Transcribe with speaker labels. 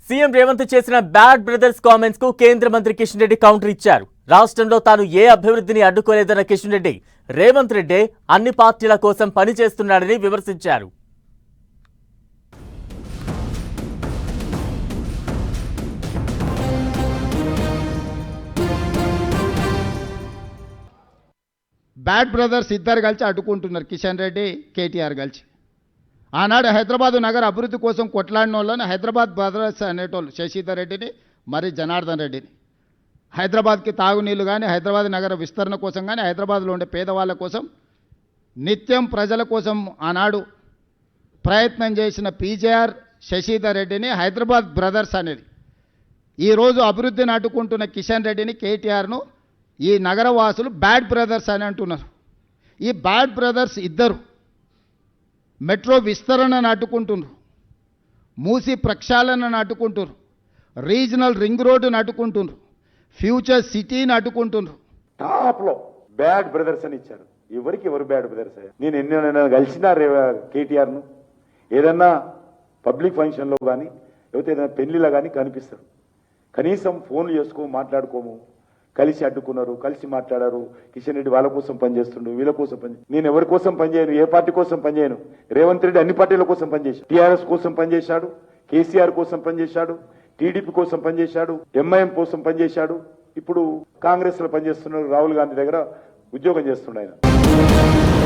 Speaker 1: CM Revanth చేసిన bad brothers comments కు కేంద్ర మంత్రి కిషన్ రెడ్డి కౌంటర్ ఇచ్చారు. రాష్ట్రంలో తాను ఏ అభివృద్ధిని అడ్డుకోలేదన్న కిషన్ రెడ్డి రేవంత్ రెడ్డి అన్ని పార్టీల కోసం పనిచేస్తున్నాడని విమర్శించారు.
Speaker 2: బ్యాడ్ బ్రదర్స్ ఇద్దరు కలిసి అడ్డుకుంటున్నారు, కిషన్ రెడ్డి కేటీఆర్ కలిసి. ఆనాడు హైదరాబాద్ నగర అభివృద్ధి కోసం కొట్లాడిన వాళ్ళని హైదరాబాద్ బ్రదర్స్ అనేటోళ్ళు శశిధర్ రెడ్డిని మరి జనార్దన్ రెడ్డిని. హైదరాబాద్కి తాగునీళ్ళు కానీ హైదరాబాద్ నగర విస్తరణ కోసం కానీ హైదరాబాద్లో ఉండే పేదవాళ్ళ కోసం నిత్యం ప్రజల కోసం ఆనాడు ప్రయత్నం చేసిన పీజేఆర్ శశిధర్ రెడ్డిని హైదరాబాద్ బ్రదర్స్ అనేది. ఈరోజు అభివృద్ధిని అడ్డుకుంటున్న కిషన్ రెడ్డిని కేటీఆర్ను ఈ నగరవాసులు బ్యాడ్ బ్రదర్స్ అని అంటున్నారు. ఈ బ్యాడ్ బ్రదర్స్ ఇద్దరు మెట్రో విస్తరణను అడ్డుకుంటున్నారు, మూసి ప్రక్షాళనను అడ్డుకుంటున్నారు, రీజనల్ రింగ్ రోడ్డును అడ్డుకుంటున్నారు, ఫ్యూచర్ సిటీని అడ్డుకుంటున్నారు.
Speaker 3: టాప్లో బ్యాడ్ బ్రదర్స్ అని ఇచ్చారు. ఎవరు బ్యాడ్ బ్రదర్స్? నేను ఎన్నైనా కలిసిన కేటీఆర్ను ఏదన్నా పబ్లిక్ ఫంక్షన్లో కానీ లేకపోతే ఏదైనా పెళ్లిలో కానీ కనిపిస్తారు. కనీసం ఫోన్లు మాట్లాడుకోము, కలిసి అడ్డుకున్నారు, కలిసి మాట్లాడారు. కిషన్ రెడ్డి వాళ్ళ కోసం పనిచేస్తుండు, వీళ్ళ కోసం నేను ఎవరి కోసం పనిచేయను, ఏ పార్టీ కోసం పనిచేయను. రేవంత్ రెడ్డి అన్ని పార్టీల కోసం పనిచేశాడు. టీఆర్ఎస్ కోసం పనిచేశాడు, కేసీఆర్ కోసం పనిచేశాడు, టీడీపీ కోసం పనిచేశాడు, ఎంఐఎం కోసం పనిచేశాడు. ఇప్పుడు కాంగ్రెస్ లో పనిచేస్తున్నాడు, రాహుల్ గాంధీ దగ్గర ఉద్యోగం చేస్తున్నాడు ఆయన.